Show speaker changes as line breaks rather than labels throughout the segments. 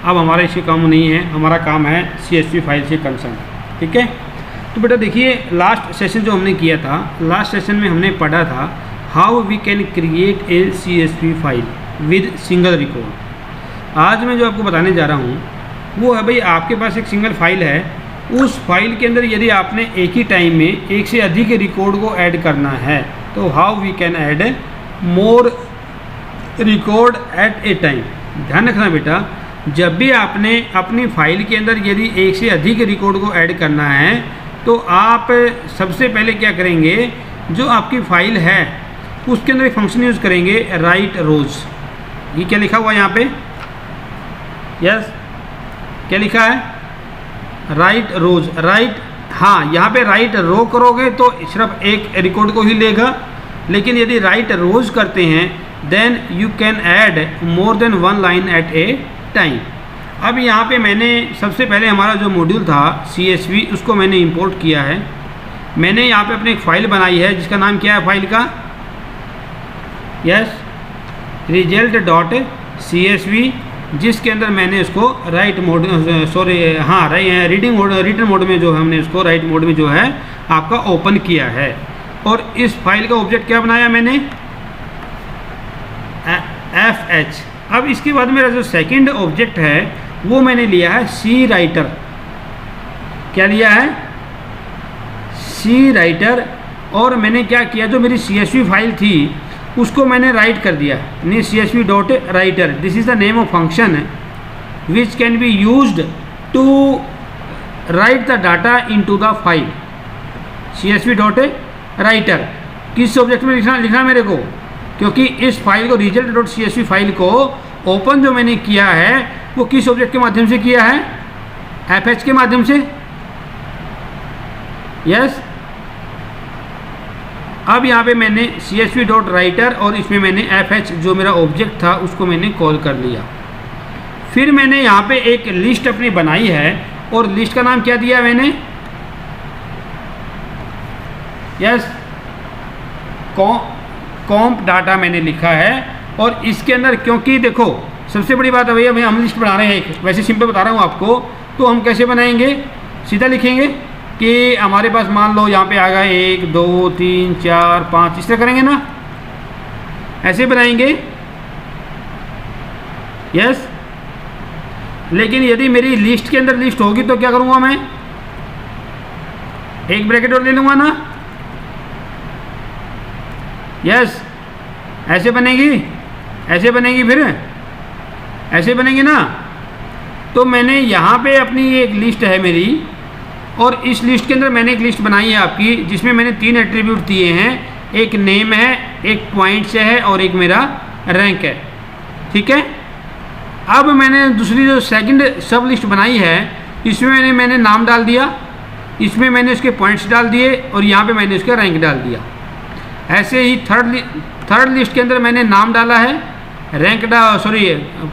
अब हमारा इसी काम नहीं है, हमारा काम है CSV फाइल से कंसर्न। ठीक है, तो बेटा देखिए लास्ट सेशन जो हमने किया था, लास्ट सेशन में हमने पढ़ा था how we can create a CSV file with single record. आज मैं जो आपको बताने जा रहा हूँ वो है भाई, आपके पास एक सिंगल फाइल है, उस फाइल के अंदर यदि आपने एक ही टाइम में एक से अधिक रिकॉर्ड को ऐड करना है तो how we can add more record at a time. ध्यान रखना बेटा, जब भी आपने अपनी फाइल के अंदर यदि एक से अधिक रिकॉर्ड को ऐड करना है तो आप सबसे पहले क्या करेंगे, जो आपकी फाइल है उसके अंदर एक फंक्शन यूज़ करेंगे राइट रोज। ये क्या लिखा हुआ है यहाँ पे, यस क्या लिखा है, राइट रोज, राइट, हाँ यहाँ पे राइट रो करोगे तो सिर्फ एक रिकॉर्ड को ही लेगा, लेकिन यदि राइट रोज करते हैं then you can add more than one line at a time. अब यहाँ पे मैंने सबसे पहले हमारा जो मॉड्यूल था CSV उसको मैंने इंपोर्ट किया है। मैंने यहाँ पे अपनी एक फ़ाइल बनाई है जिसका नाम क्या है फाइल का, यस रिजल्ट डॉट CSV, जिसके अंदर मैंने उसको राइट मोड रिटन मोड में जो है हमने उसको राइट मोड में जो है आपका ओपन किया है। और इस फाइल का ऑब्जेक्ट क्या बनाया मैंने, FH। अब इसके बाद मेरा जो सेकंड ऑब्जेक्ट है वो मैंने लिया है सी राइटर। क्या लिया है, सी राइटर। और मैंने क्या किया, जो मेरी CSV फाइल थी उसको मैंने राइट कर दिया, यानी CSV dot writer. This is the name of function which can be used to write the data into the file. CSV dot writer किस ऑब्जेक्ट में लिखना मेरे को, क्योंकि इस फाइल को रिजल्ट डॉट CSV फाइल को ओपन जो मैंने किया है वो किस ऑब्जेक्ट के माध्यम से किया है, FH के माध्यम से, यस। अब यहाँ पे मैंने CSV डॉट राइटर और इसमें मैंने FH जो मेरा ऑब्जेक्ट था उसको मैंने कॉल कर लिया। फिर मैंने यहाँ पे एक लिस्ट अपनी बनाई है और लिस्ट का नाम क्या दिया मैंने, यस कॉम्प डाटा मैंने लिखा है। और इसके अंदर क्योंकि देखो सबसे बड़ी बात है भैया हम लिस्ट बना रहे हैं, वैसे सिंपल बता रहा हूँ आपको, तो हम कैसे बनाएंगे, सीधा लिखेंगे कि हमारे पास मान लो यहाँ पे आ गया 1 2 3 4 5, इस तरह करेंगे ना, ऐसे बनाएंगे, यस। लेकिन यदि मेरी लिस्ट के अंदर लिस्ट होगी तो क्या करूँगा मैं, एक ब्रैकेट और ले लूँगा ना, यस। ऐसे बनेगी, ऐसे बनेगी, फिर ऐसे बनेगी ना। तो मैंने यहाँ पे अपनी एक लिस्ट है मेरी, और इस लिस्ट के अंदर मैंने एक लिस्ट बनाई है आपकी जिसमें मैंने 3 एट्रीब्यूट दिए हैं, एक नेम है, एक पॉइंट्स है और एक मेरा रैंक है। ठीक है, अब मैंने दूसरी जो सेकंड सब लिस्ट बनाई है इसमें मैंने नाम डाल दिया, इसमें मैंने उसके पॉइंट्स डाल दिए और यहाँ पे मैंने उसका रैंक डाल दिया। ऐसे ही थर्ड लिस्ट के अंदर मैंने नाम डाला है, रैंक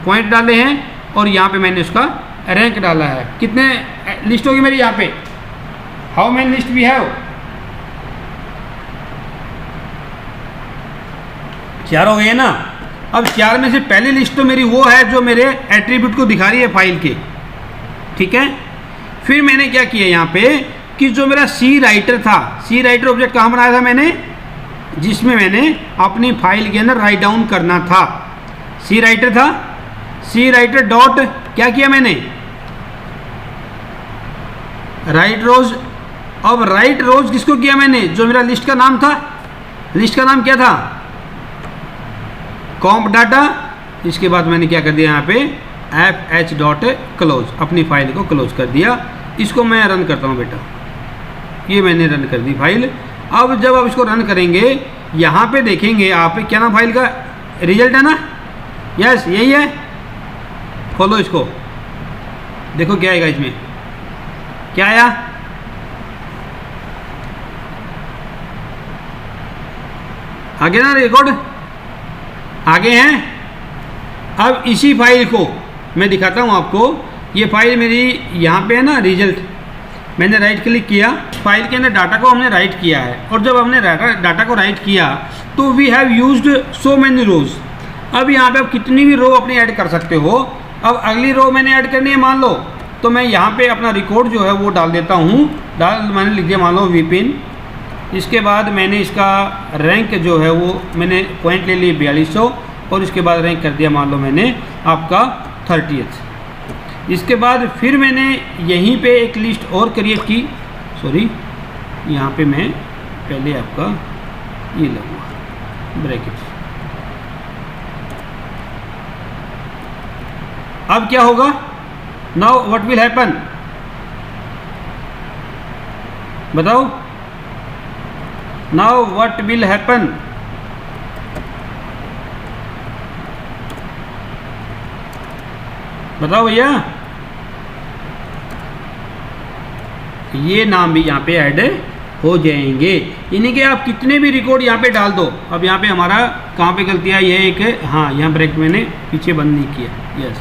पॉइंट डाले हैं और यहाँ पे मैंने उसका रैंक डाला है। कितने लिस्ट होगी मेरी यहाँ पे, how many list we have, 4 हो गए ना। अब 4 में से पहली लिस्ट तो मेरी वो है जो मेरे एट्रीब्यूट को दिखा रही है फाइल के, ठीक है। फिर मैंने क्या किया यहाँ पे कि जो मेरा सी राइटर था, सी राइटर ऑब्जेक्ट कहाँ बनाया था मैंने, जिसमें मैंने अपनी फाइल के अंदर राइट डाउन करना था, सी राइटर था, सी राइटर डॉट क्या किया मैंने, राइट रोज। अब राइट रोज किसको किया मैंने, जो मेरा लिस्ट का नाम था, लिस्ट का नाम क्या था, कॉम्प डाटा। इसके बाद मैंने क्या कर दिया यहाँ पे FH डॉट क्लोज, अपनी फाइल को क्लोज कर दिया। इसको मैं रन करता हूँ बेटा, ये मैंने रन कर दी फाइल। अब जब आप इसको रन करेंगे यहाँ पे देखेंगे आप, क्या नाम फाइल का, रिजल्ट है ना, यस यही है। खोलो इसको, देखो क्या आएगा इसमें, क्या आया, आगे ना रिकॉर्ड आगे हैं। अब इसी फाइल को मैं दिखाता हूँ आपको, ये फाइल मेरी यहाँ पे है ना रिजल्ट, मैंने राइट क्लिक किया, फाइल के अंदर डाटा को हमने राइट किया है। और जब हमने डाटा को राइट किया तो we have used so many rows. अब यहाँ पे आप कितनी भी रो अपनी ऐड कर सकते हो, अब अगली रो मैंने ऐड करनी है मान लो, तो मैं यहाँ पे अपना रिकॉर्ड जो है वो डाल देता हूँ। मैंने लिख दिया मान लो विपिन। इसके बाद मैंने इसका रैंक जो है वो मैंने पॉइंट ले लिए 4200 और इसके बाद रैंक कर दिया मान लो मैंने आपका 30th। इसके बाद फिर मैंने यहीं पे एक लिस्ट और क्रिएट की, सॉरी यहाँ पे मैं पहले आपका ये लगूँगा ब्रैकेट। अब क्या होगा, नाउ व्हाट विल हैपन, बताओ, नाउ व्हाट विल हैपन। बताओ भैया, ये नाम भी यहाँ पे ऐड हो जाएंगे, यानी कि आप कितने भी रिकॉर्ड यहाँ पे डाल दो। अब यहाँ पे हमारा कहाँ पे गलती आई है, एक हाँ यहाँ ब्रैकेट मैंने पीछे बंद नहीं किया, यस।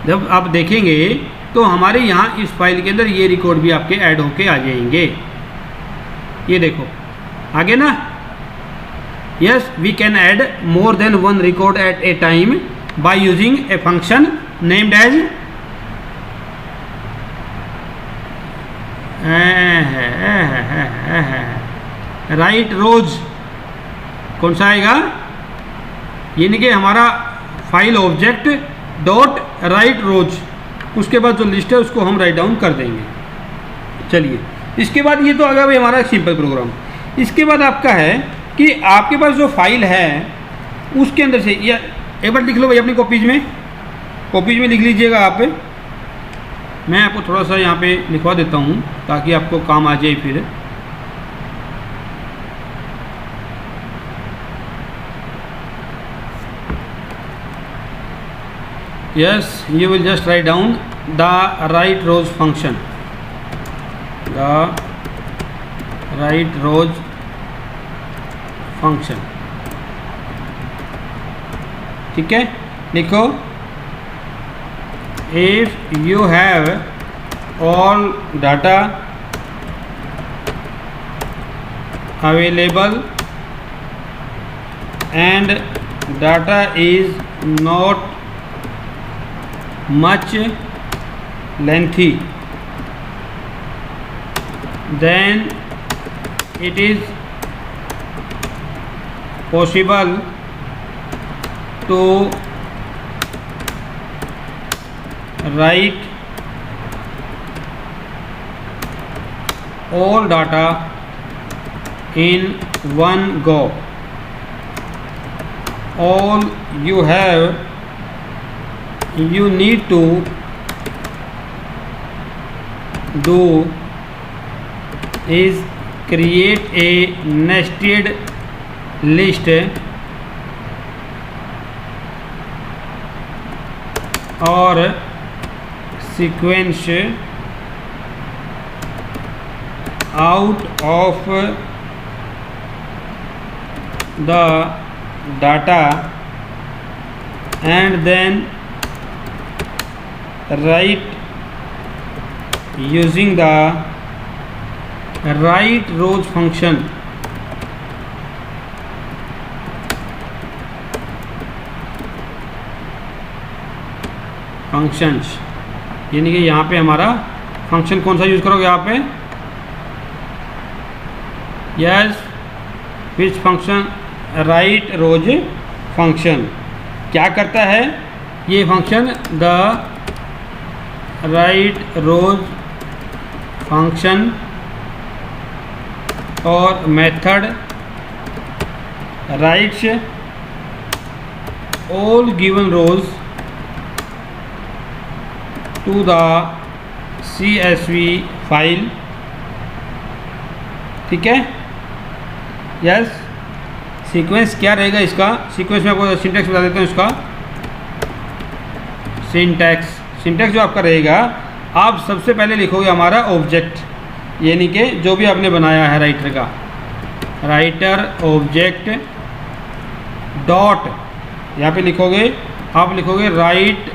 जब आप देखेंगे तो हमारे यहाँ इस फाइल के अंदर ये रिकॉर्ड भी आपके ऐड होके आ जाएंगे। ये देखो आगे ना, yes we can add more than one record at a time by using a function named as write rows. कौन सा आएगा, यानी कि हमारा file object dot write rows, उसके बाद जो लिस्ट है उसको हम राइट डाउन कर देंगे। चलिए इसके बाद ये तो आ गया भाई हमारा सिंपल प्रोग्राम। इसके बाद आपका है कि आपके पास जो फाइल है उसके अंदर से, या एक बार लिख लो भाई अपनी कॉपीज में लिख लीजिएगा आप। मैं आपको थोड़ा सा यहाँ पे लिखवा देता हूँ ताकि आपको काम आ जाए फिर। Yes, you will just write down the right rows function. The right rows function. ठीक है, लिखो if you have all data available and data is not much lengthy, then it is possible to write all data in one go. All you need to do is create a nested list or sequence out of the data and then write using the right rows function. Functions, यानी कि यहाँ पे हमारा function कौन सा use करोगे यहाँ पे, yes which function, write rows function. क्या करता है ये function, the write rows function और method writes all given rows to the CSV file. ठीक है, यस। सीक्वेंस क्या रहेगा इसका, सीक्वेंस में आपको सिंटैक्स बता देता हूँ इसका। सिंटैक्स जो आपका रहेगा, आप सबसे पहले लिखोगे हमारा ऑब्जेक्ट, यानी कि जो भी आपने बनाया है राइटर का, राइटर ऑब्जेक्ट डॉट, यहाँ पे लिखोगे आप लिखोगे राइट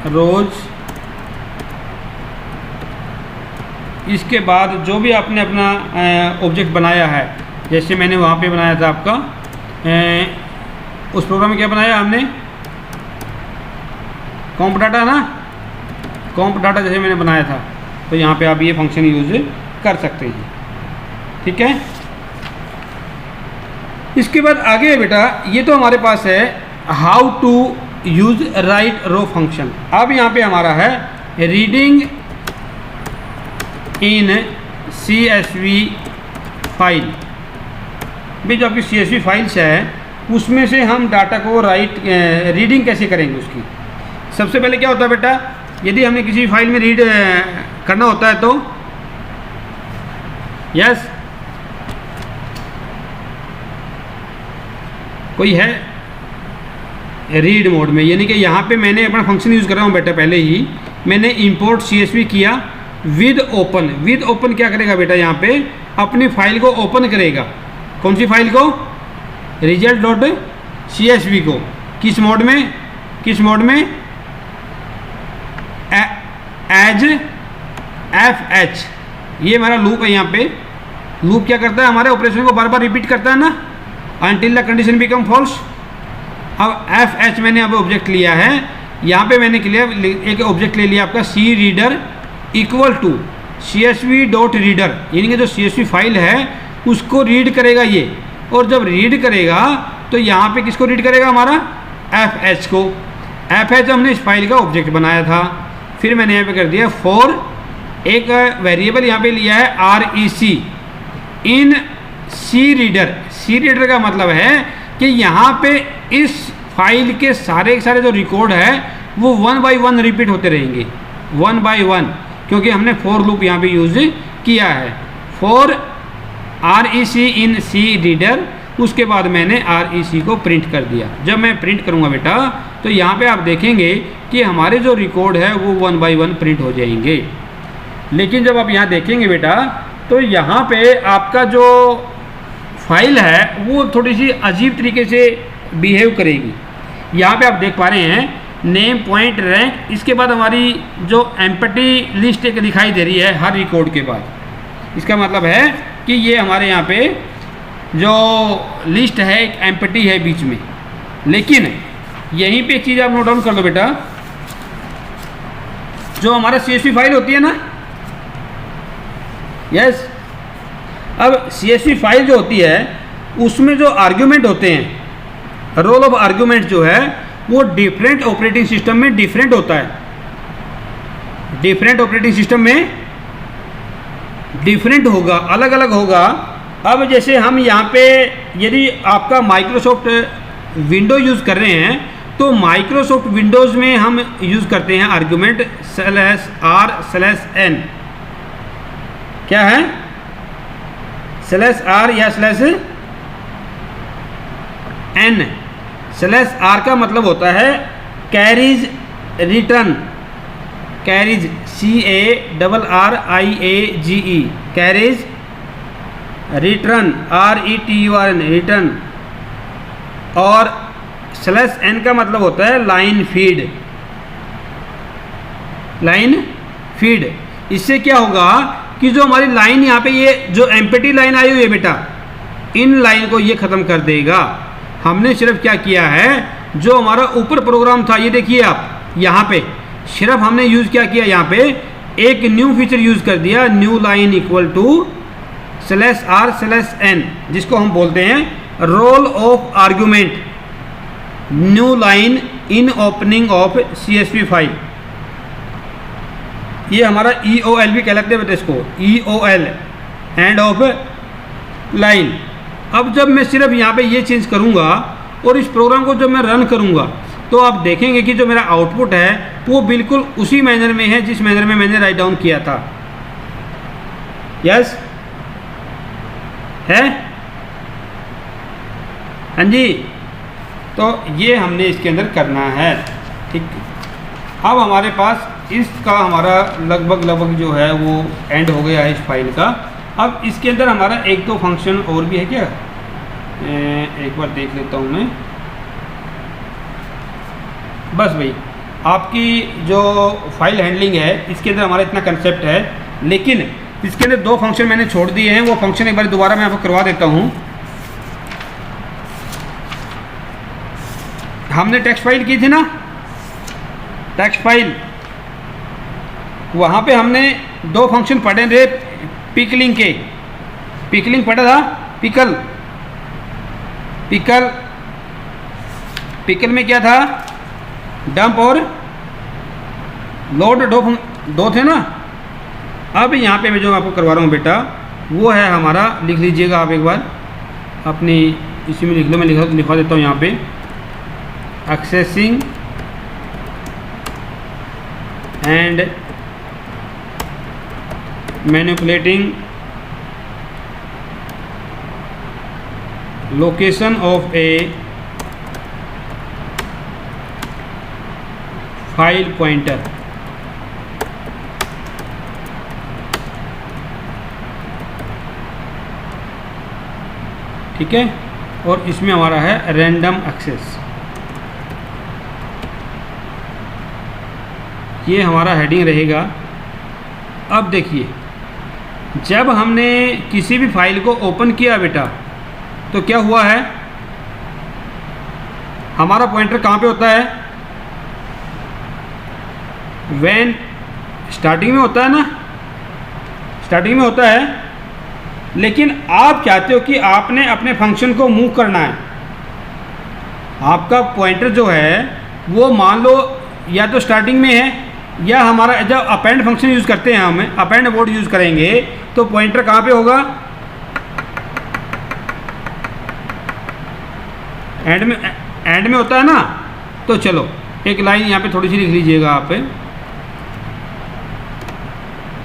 रोज। इसके बाद जो भी आपने अपना ऑब्जेक्ट बनाया है, जैसे मैंने वहाँ पे बनाया था आपका उस प्रोग्राम में क्या बनाया हमने, कॉम्प डाटा ना, कॉम्प डाटा जैसे मैंने बनाया था, तो यहाँ पे आप ये फंक्शन यूज कर सकते हैं। ठीक है, इसके बाद आगे बेटा ये तो हमारे पास है how to use write row function. अब यहाँ पे हमारा है रीडिंग इन CSV फाइल। भी जो आपकी CSV फाइल्स है उसमें से हम डाटा को रीडिंग कैसे करेंगे उसकी। सबसे पहले क्या होता है बेटा, यदि हमने किसी फाइल में रीड करना होता है तो यस कोई है रीड मोड में, यानी कि यहाँ पे मैंने अपना फंक्शन यूज़ कर रहा हूँ बेटा, पहले ही मैंने इंपोर्ट CSV किया विद ओपन। विद ओपन क्या करेगा बेटा, यहाँ पे अपनी फाइल को ओपन करेगा। कौन सी फाइल को, result.csv को। किस मोड में, किस मोड में, एज FH। ये हमारा लूप है। यहाँ पे लूप क्या करता है, हमारे ऑपरेशन को बार बार रिपीट करता है ना, until the condition become false। अब FH मैंने यहाँ पे ऑब्जेक्ट लिया है, यहाँ पे मैंने एक ऑब्जेक्ट ले लिया आपका सी रीडर इक्वल टू CSV.reader, यानी कि जो CSV फाइल है उसको रीड करेगा ये। और जब रीड करेगा तो यहाँ पे किसको रीड करेगा, हमारा FH को। FH हमने इस फाइल का ऑब्जेक्ट बनाया था। फिर मैंने यहाँ पे कर दिया फॉर, एक वेरिएबल यहाँ पे लिया है REC in C reader. C reader का मतलब है कि यहाँ पे इस फाइल के सारे जो रिकॉर्ड है वो 1 by 1 रिपीट होते रहेंगे, 1 by 1, क्योंकि हमने फॉर लूप यहाँ पे यूज किया है। For REC in C reader, उसके बाद मैंने REC को प्रिंट कर दिया। जब मैं प्रिंट करूँगा बेटा तो यहाँ पे आप देखेंगे कि हमारे जो रिकॉर्ड है वो 1 by 1 प्रिंट हो जाएंगे। लेकिन जब आप यहाँ देखेंगे बेटा तो यहाँ पे आपका जो फाइल है वो थोड़ी सी अजीब तरीके से बिहेव करेगी। यहाँ पे आप देख पा रहे हैं नेम पॉइंट रैंक, इसके बाद हमारी जो एम्पटी लिस्ट एक दिखाई दे रही है हर रिकॉर्ड के बाद। इसका मतलब है कि ये हमारे यहाँ पे जो लिस्ट है एक एम्पटी है बीच में। लेकिन यहीं पे एक चीज़ आप नोट डाउन कर लो बेटा, जो हमारा CSV फाइल होती है ना, यस, अब CSV फाइल जो होती है उसमें जो आर्ग्यूमेंट होते हैं, रोल ऑफ आर्ग्यूमेंट जो है वो डिफरेंट ऑपरेटिंग सिस्टम में डिफरेंट होता है। डिफरेंट ऑपरेटिंग सिस्टम में डिफरेंट होगा, अलग अलग होगा। अब जैसे हम यहाँ पे यदि आपका माइक्रोसॉफ्ट विंडो यूज़ कर रहे हैं तो माइक्रोसॉफ्ट विंडोज़ में हम यूज़ करते हैं आर्ग्यूमेंट /r/n। क्या है, /r या /n। /r का मतलब होता है carries return, carries CARRIAGE, carries return RETURN, return. और /n का मतलब होता है लाइन फीड, लाइन फीड। इससे क्या होगा कि जो हमारी लाइन यहाँ पे ये जो एम्पटी लाइन आई हुई है बेटा, इन लाइन को ये ख़त्म कर देगा। हमने सिर्फ क्या किया है, जो हमारा ऊपर प्रोग्राम था, ये देखिए आप यहाँ पे सिर्फ हमने यूज़ क्या किया, यहाँ पे एक न्यू फीचर यूज़ कर दिया, new line equal to /r/n, जिसको हम बोलते हैं role of argument, new line in opening of CSV file. ये हमारा EOL भी कहलाते हैं बेटा, इसको EOL, एंड ऑफ लाइन। अब जब मैं सिर्फ यहाँ पे ये चेंज करूँगा और इस प्रोग्राम को जब मैं रन करूँगा तो आप देखेंगे कि जो मेरा आउटपुट है वो बिल्कुल उसी मैनर में है जिस मैनर में मैंने राइट डाउन किया था। यस है, हाँ जी। तो ये हमने इसके अंदर करना है, ठीक। अब हमारे पास इसका हमारा लगभग जो है वो एंड हो गया है इस फाइल का। अब इसके अंदर हमारा एक दो फंक्शन और भी है क्या, एक बार देख लेता हूँ मैं। बस भाई, आपकी जो फाइल हैंडलिंग है इसके अंदर हमारा इतना कंसेप्ट है, लेकिन इसके अंदर दो फंक्शन मैंने छोड़ दिए हैं। वो फंक्शन एक बार दोबारा मैं आपको करवा देता हूँ। हमने टेक्स्ट फाइल की थी ना, टेक्स्ट फाइल, वहाँ पे हमने दो फंक्शन पढ़े थे पिकलिंग के। पिकलिंग पढ़ा था, पिकल, पिकल, पिकल में क्या था, डंप और लोड, दो थे ना। अब यहाँ पे मैं जो आपको करवा रहा हूँ बेटा, वो है हमारा, लिख लीजिएगा आप एक बार अपनी इसी में लिख लो, मैं लिखवा देता हूँ यहाँ पे, accessing and manipulating location of A file pointer. ठीक है, और इसमें हमारा है रैंडम एक्सेस। ये हमारा हेडिंग रहेगा। अब देखिए, जब हमने किसी भी फाइल को ओपन किया बेटा, तो क्या हुआ है, हमारा पॉइंटर कहाँ पे होता है, व्हेन, स्टार्टिंग में होता है ना, स्टार्टिंग में होता है। लेकिन आप चाहते हो कि आपने अपने फंक्शन को मूव करना है, आपका पॉइंटर जो है वो मान लो या तो स्टार्टिंग में है, या हमारा जब अपेंड फंक्शन यूज़ करते हैं, हम अपेंड वर्ड यूज़ करेंगे तो पॉइंटर कहाँ पे होगा, एंड में होता है ना। तो चलो एक लाइन यहाँ पे थोड़ी सी लिख लीजिएगा आप,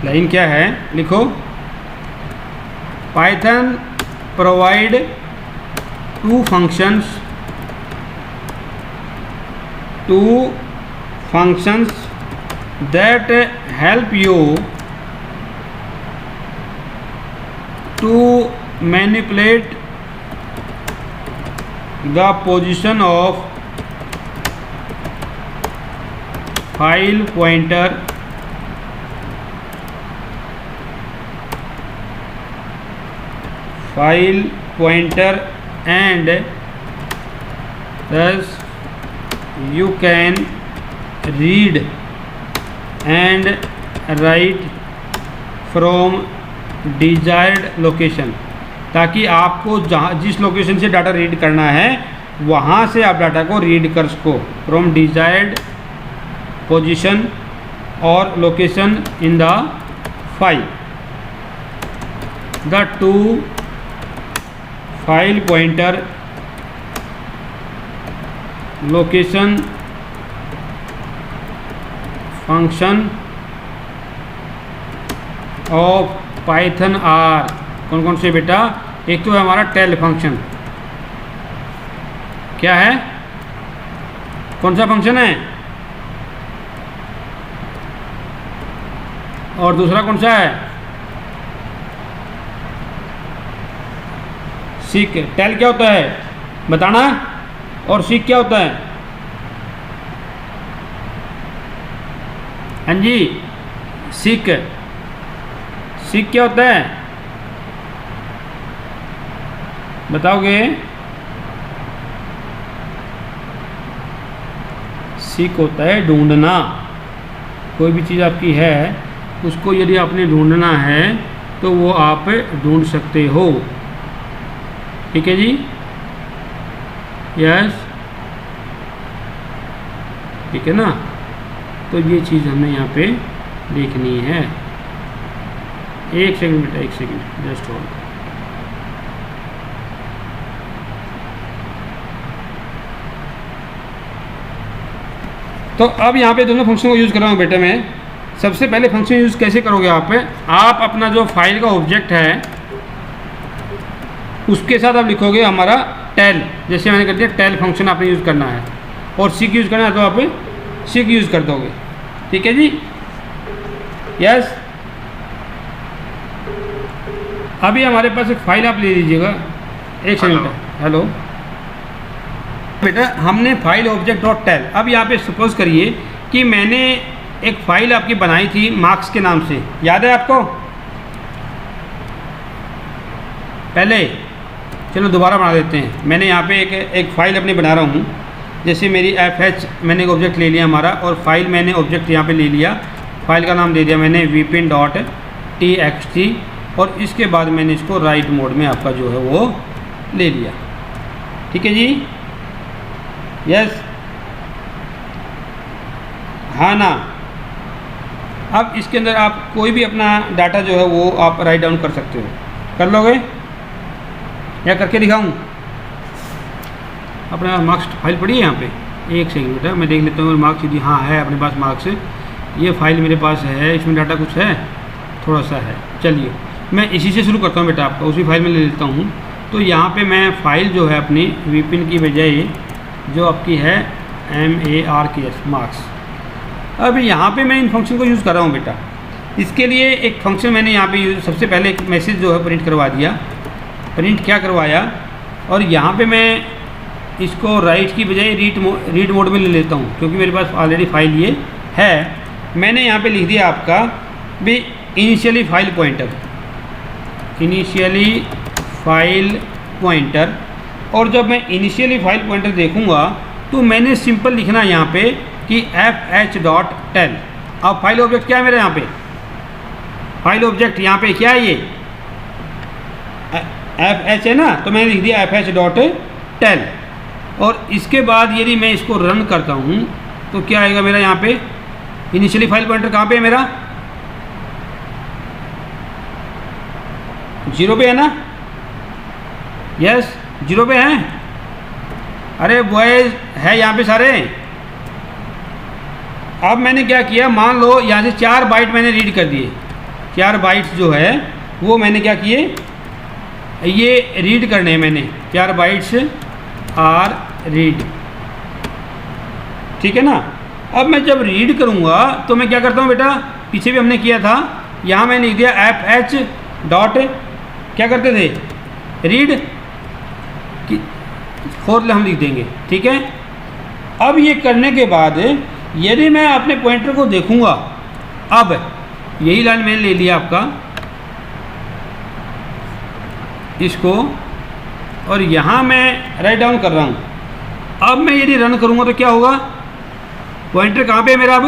लाइन क्या है, लिखो, Python provide two functions that help you to manipulate the position of file pointer and thus you can read and write from desired location, ताकि आपको जहाँ जिस लोकेशन से डाटा रीड करना है वहाँ से आप डाटा को रीड कर सको, फ्रॉम डिजायर्ड पोजीशन और location in the file. The two file pointer location function of Python are, कौन कौन से बेटा, एक तो है हमारा टेल फंक्शन, क्या है, कौन सा फंक्शन है, और दूसरा कौन सा है, सीक। टेल क्या होता है बताना, और सीक क्या होता है, हाँ जी, सीक, सीक क्या होता है बताओगे, सीक होता है ढूंढना, कोई भी चीज़ आपकी है उसको यदि आपने ढूंढना है तो वो आप ढूंढ सकते हो। ठीक है जी, यस, ठीक है ना। तो ये चीज़ हमने यहाँ पे देखनी है। एक सेकंड बेटा, एक सेकंड, जस्ट होल्ड। तो अब यहाँ पे दोनों फंक्शन को यूज़ कर रहा हूँ बेटा मैं। सबसे पहले फंक्शन यूज़ कैसे करोगे आप अपना जो फाइल का ऑब्जेक्ट है उसके साथ आप लिखोगे हमारा टेल, जैसे मैंने कर दिया टेल फंक्शन आपने यूज़ करना है, और सीक यूज़ करना है तो आप सीक यूज़ कर दोगे। ठीक है जी, यस। अभी हमारे पास एक फाइल आप ले लीजिएगा, एक सेकंड, हेलो बेटा, हमने फाइल ऑब्जेक्ट डॉट टेल। अब यहाँ पे सपोज करिए कि मैंने एक फ़ाइल आपकी बनाई थी मार्क्स के नाम से, याद है आपको पहले? चलो दोबारा बना देते हैं। मैंने यहाँ पे एक फ़ाइल अपनी बना रहा हूँ, जैसे मेरी एफ एच मैंने एक ऑब्जेक्ट ले लिया हमारा, और फाइल मैंने ऑब्जेक्ट यहाँ पे ले लिया, फाइल का नाम दे दिया मैंने vpin.txt, और इसके बाद मैंने इसको राइट मोड में आपका जो है वो ले लिया। ठीक है जी, यस, हाँ ना। अब इसके अंदर आप कोई भी अपना डाटा जो है वो आप राइट डाउन कर सकते हो, कर लोगे या करके दिखाऊं? अपने मार्क्स फाइल पड़ी है यहाँ पे, एक सेकंड बेटा मैं देख लेता हूँ मार्क्स यदि हाँ है अपने पास मार्क्स, ये फाइल मेरे पास है, इसमें डाटा कुछ है, थोड़ा सा है। चलिए मैं इसी से शुरू करता हूँ बेटा, आपका उसी फाइल में ले लेता हूँ। तो यहाँ पे मैं फाइल जो है अपनी विपिन की बजाय जो आपकी है MARKS मार्क्स, अब यहाँ पे मैं इन फंक्शन को यूज़ कर रहा हूँ बेटा। इसके लिए एक फंक्शन मैंने यहाँ पे यूज, सबसे पहले एक मैसेज जो है प्रिंट करवा दिया। प्रिंट क्या करवाया, और यहाँ पे मैं इसको राइट की बजाय रीड मोड में ले लेता हूँ, क्योंकि मेरे पास ऑलरेडी फाइल ये है। मैंने यहाँ पे लिख दिया आपका भी initially file pointer, initially file pointer, और जब मैं इनिशियली फाइल पॉइंटर देखूँगा तो मैंने सिंपल लिखना है यहाँ पे कि fh.tel। अब फाइल ऑब्जेक्ट क्या है मेरे यहाँ पे, फाइल ऑब्जेक्ट यहाँ पे क्या है, ये fh है ना, तो मैंने लिख दिया fh.tel। और इसके बाद यदि मैं इसको रन करता हूँ तो क्या आएगा मेरा यहाँ पे, इनिशियली फाइल पॉइंटर कहाँ पे है मेरा, 0 पे है ना, यस 0 पे है। अरे बॉयज है यहाँ पे सारे। अब मैंने क्या किया, मान लो यहाँ से 4 बाइट मैंने रीड कर दिए, 4 बाइट्स जो है वो मैंने क्या किए, ये रीड करने हैं मैंने, 4 बाइट्स आर रीड, ठीक है ना। अब मैं जब रीड करूँगा तो मैं क्या करता हूँ बेटा, पीछे भी हमने किया था, यहाँ मैंने लिख दिया fh डॉट, क्या करते थे, रीड, फोर्थ हम लिख देंगे, ठीक है। अब ये करने के बाद यदि मैं अपने पॉइंटर को देखूंगा, अब यही लाइन मैंने ले लिया आपका इसको, और यहाँ मैं राइट डाउन कर रहा हूँ। अब मैं यदि रन करूँगा तो क्या होगा, पॉइंटर कहाँ पे है मेरा, अब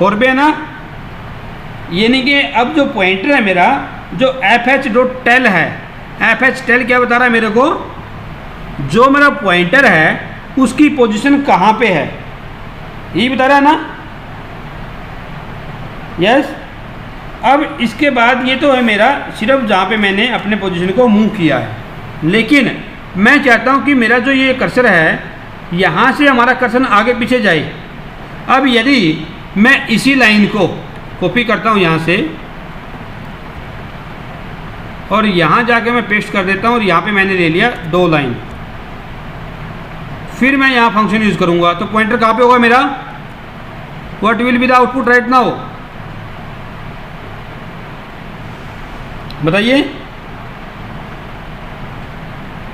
4 पे है ना। यानी कि अब जो पॉइंटर है मेरा, जो fh.tel है, fh.tel क्या बता रहा है मेरे को, जो मेरा पॉइंटर है उसकी पोजीशन कहाँ पे है, यही बता रहा है ना, यस। अब इसके बाद ये तो है मेरा सिर्फ जहाँ पे मैंने अपने पोजीशन को मूव किया है, लेकिन मैं चाहता हूँ कि मेरा जो ये कर्सर है यहाँ से हमारा कर्सर आगे पीछे जाए। अब यदि मैं इसी लाइन को कॉपी करता हूँ यहाँ से, और यहाँ जाके मैं पेस्ट कर देता हूँ, और यहाँ पे मैंने ले लिया 2 लाइन, फिर मैं यहाँ फंक्शन यूज़ करूँगा तो पॉइंटर कहाँ पे होगा मेरा, what will be the output right now, बताइए,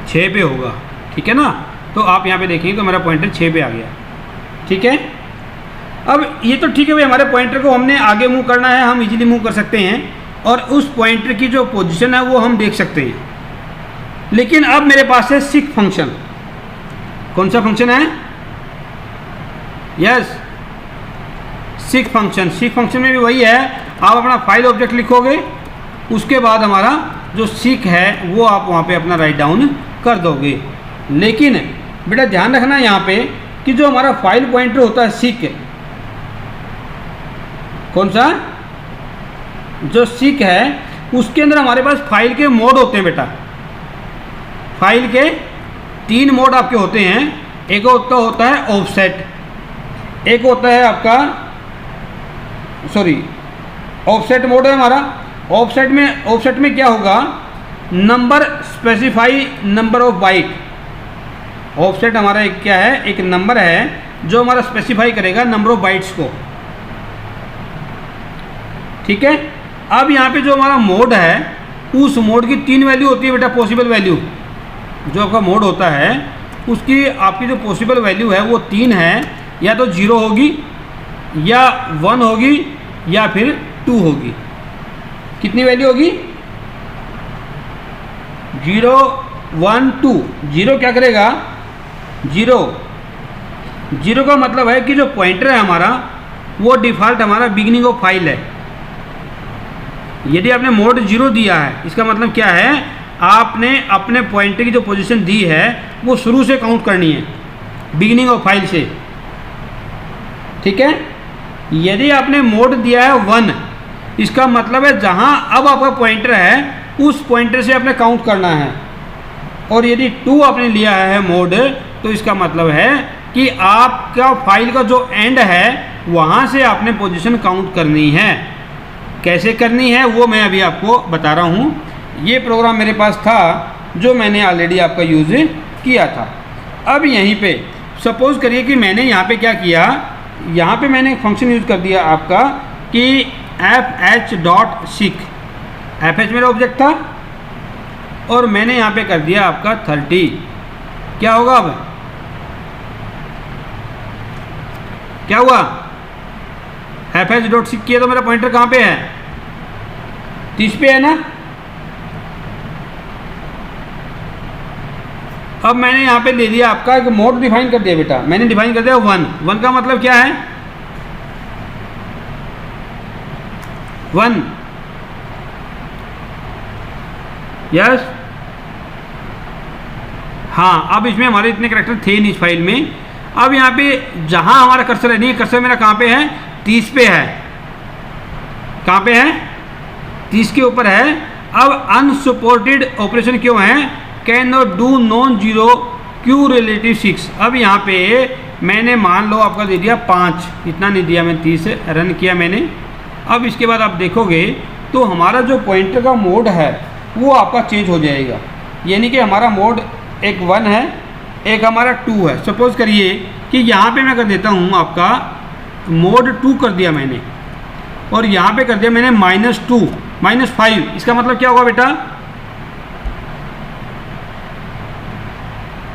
6 पे होगा, ठीक है ना। तो आप यहाँ पे देखेंगे तो मेरा पॉइंटर 6 पे आ गया, ठीक है। अब ये तो ठीक है भाई, हमारे पॉइंटर को हमने आगे मूव करना है, हम इजीली मूव कर सकते हैं, और उस पॉइंटर की जो पोजीशन है वो हम देख सकते हैं। लेकिन अब मेरे पास है सीक फंक्शन। कौन सा फंक्शन है, yes seek function. Seek function में भी वही है, आप अपना फाइल ऑब्जेक्ट लिखोगे, उसके बाद हमारा जो सीक है वो आप वहाँ पे अपना राइट डाउन कर दोगे। लेकिन बेटा ध्यान रखना यहाँ पे कि जो हमारा फाइल पॉइंटर होता है सीक, कौन सा, जो सीक है उसके अंदर हमारे पास फाइल के मोड होते हैं बेटा। फाइल के 3 मोड आपके होते हैं, एक होता है ऑफसेट, एक होता है आपका ऑफसेट मोड है हमारा। ऑफसेट में क्या होगा, number specify number of bite. Offset हमारा एक क्या है, एक नंबर है जो हमारा स्पेसिफाई करेगा नंबर ऑफ बाइट्स को, ठीक है। अब यहाँ पे जो हमारा मोड है, उस मोड की 3 वैल्यू होती है बेटा, पॉसिबल वैल्यू। जो आपका मोड होता है उसकी आपकी जो पॉसिबल वैल्यू है वो 3 है, या तो 0 होगी, या 1 होगी, या फिर 2 होगी। कितनी वैल्यू होगी, 0, 1 2, 0 क्या करेगा, 0 0 का मतलब है कि जो पॉइंटर है हमारा वो डिफ़ॉल्ट हमारा बिगिनिंग ऑफ फाइल है। यदि आपने मोड 0 दिया है, इसका मतलब क्या है, आपने अपने पॉइंटर की जो पोजीशन दी है वो शुरू से काउंट करनी है, बिगिनिंग ऑफ फाइल से। ठीक है। यदि आपने मोड दिया है 1, इसका मतलब है जहां अब आपका पॉइंटर है उस पॉइंटर से आपने काउंट करना है। और यदि 2 आपने लिया है मोड, तो इसका मतलब है कि आपका फाइल का जो एंड है वहां से आपने पोजीशन काउंट करनी है। कैसे करनी है वो मैं अभी आपको बता रहा हूँ। ये प्रोग्राम मेरे पास था जो मैंने ऑलरेडी आपका यूज़ किया था। अब यहीं पे सपोज़ करिए कि मैंने यहाँ पे क्या किया, यहाँ पे मैंने एक फंक्शन यूज़ कर दिया आपका कि fh.seek, fh मेरा ऑब्जेक्ट था और मैंने यहाँ पे कर दिया आपका 30। क्या होगा अब, क्या हुआ, fh.seek किया तो मेरा पॉइंटर कहाँ पे है, 30 पे है ना। अब मैंने यहाँ पे दे दिया आपका एक मोड डिफाइन कर दिया बेटा, मैंने डिफाइन कर दिया 1 का मतलब क्या है, 1 यस। हाँ, अब इसमें हमारे इतने कैरेक्टर थे नहीं इस फाइल में। अब यहाँ पे जहाँ हमारा कर्सर है, नहीं कर्सर मेरा कहाँ पे है, 30 पे है। कहाँ पे है, 30 के ऊपर है। अब अनसपोर्टेड ऑपरेशन क्यों है, can not do non zero Q relative 6। अब यहाँ पे मैंने मान लो आपका दे दिया 5, इतना नहीं दिया, मैं 30 रन किया मैंने। अब इसके बाद आप देखोगे तो हमारा जो पॉइंटर का मोड है वो आपका चेंज हो जाएगा। यानी कि हमारा मोड एक 1 है, एक हमारा 2 है। सपोज़ करिए कि यहाँ पे मैं कर देता हूँ आपका मोड 2 कर दिया मैंने, और यहाँ पे कर दिया मैंने -2 -5। इसका मतलब क्या होगा बेटा,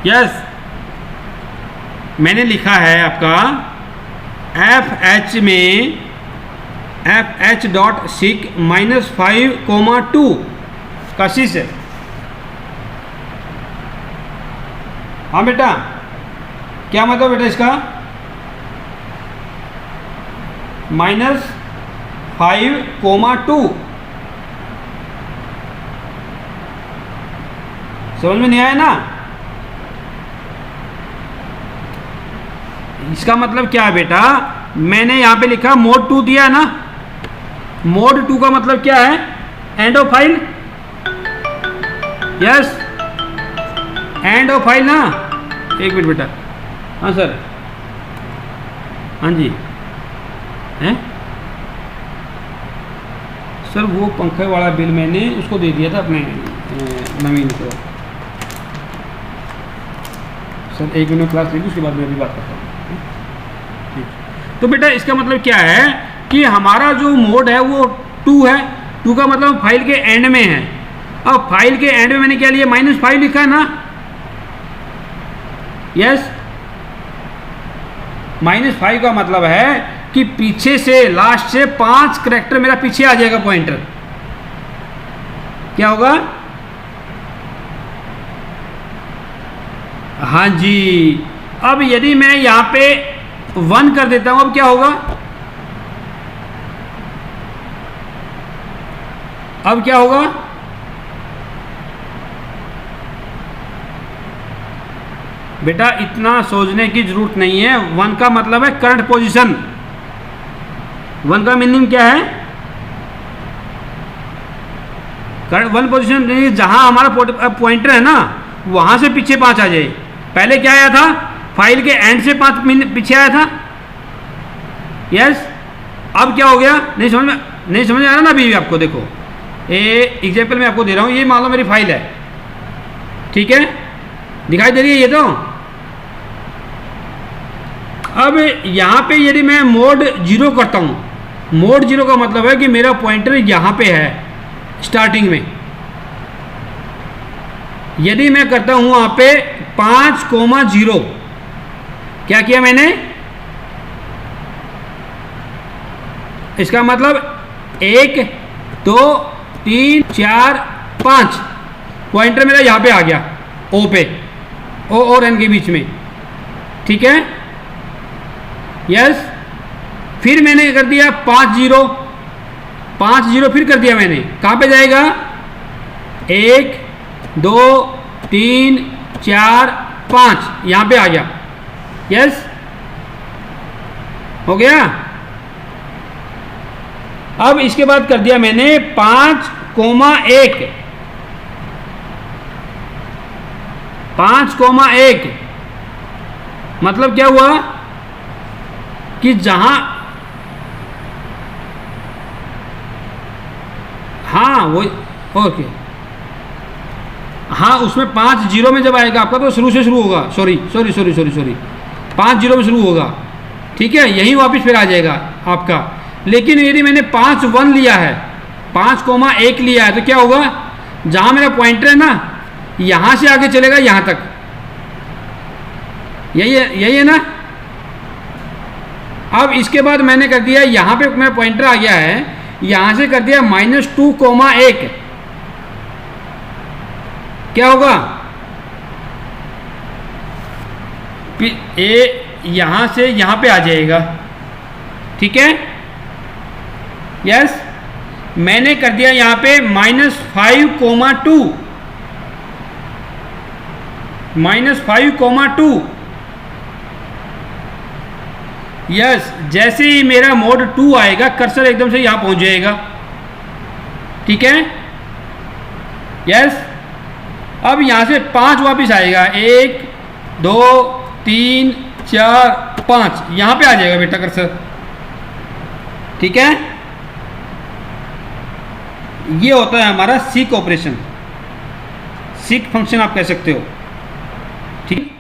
यस मैंने लिखा है आपका fh में fh.seek -5, 2 कशिश है। हाँ बेटा, क्या मतलब बेटा इसका, -5, 2 समझ में नहीं आया ना। इसका मतलब क्या है बेटा, मैंने यहाँ पे लिखा मोड 2 दिया है ना, मोड 2 का मतलब क्या है, end of file, yes end of file ना। एक मिनट बेटा, हाँ सर, हाँ जी हैं सर, वो पंखे वाला बिल मैंने उसको दे दिया था अपने नवीन को। सर 1 मिनट क्लास लेगी, उसके बाद मैं भी बात करता हूँ। तो बेटा इसका मतलब क्या है कि हमारा जो मोड है वो 2 है। 2 का मतलब फाइल के एंड में है। अब फाइल के एंड में मैंने क्या लिया, -5 लिखा है ना, यस। -5 का मतलब है कि पीछे से, लास्ट से 5 कैरेक्टर मेरा पीछे आ जाएगा पॉइंटर। क्या होगा, हाँ जी। अब यदि मैं यहां पे 1 कर देता हूं, अब क्या होगा, अब क्या होगा, बेटा इतना सोचने की जरूरत नहीं है। 1 का मतलब है करंट पोजीशन। 1 का मीनिंग क्या है, करंट 1 पोजीशन, जहां हमारा पॉइंटर है ना वहां से पीछे 5 आ जाए। पहले क्या आया था, फाइल के एंड से 5 पीछे आया था, यस। अब क्या हो गया, नहीं समझ में आ रहा ना अभी आपको। देखो एग्जाम्पल मैं आपको दे रहा हूं, ये मान लो मेरी फाइल है, ठीक है, दिखाई दे रही है ये तो। अब यहां पे यदि मैं मोड 0 करता हूं, मोड 0 का मतलब है कि मेरा पॉइंटर यहां पे है स्टार्टिंग में। यदि मैं करता हूं वहां पे 5,0, क्या किया मैंने, इसका मतलब 1 2 3 4 5 पॉइंटर मेरा यहां पे आ गया। ओ पे, ओ और एन के बीच में, ठीक है। यस, फिर मैंने कर दिया 5 जीरो, 5 जीरो फिर कर दिया मैंने, कहाँ पे जाएगा, 1 2 3 4 5, यहाँ पे आ गया। यस, हो गया। अब इसके बाद कर दिया मैंने 5 कोमा 1, 5 कोमा 1 मतलब क्या हुआ कि जहां, हाँ वो ओके, हाँ उसमें 5 जीरो में जब आएगा आपका तो शुरू से शुरू होगा, सॉरी 5 जीरो में शुरू होगा, ठीक है, यही वापस फिर आ जाएगा आपका। लेकिन यदि मैंने 5 1 लिया है, 5 कोमा 1 लिया है, तो क्या होगा, जहां मेरा पॉइंटर है ना, यहां से आगे चलेगा यहां तक, यही है ना। अब इसके बाद मैंने कर दिया, यहां पे मेरा पॉइंटर आ गया है, यहां से कर दिया -2 कोमा 1, क्या होगा, ए यहां से यहां पे आ जाएगा, ठीक है। यस, मैंने कर दिया यहां पे -5 कोमा 2, -5 कोमा 2। यस, जैसे ही मेरा मोड 2 आएगा, कर्सर एकदम से यहां पहुंच जाएगा, ठीक है। यस, अब यहां से 5 वापिस आएगा, 1 2 3 4 5, यहां पे आ जाएगा बेटा कर्सर, ठीक है। ये होता है हमारा सीक ऑपरेशन, सीक फंक्शन आप कह सकते हो, ठीक।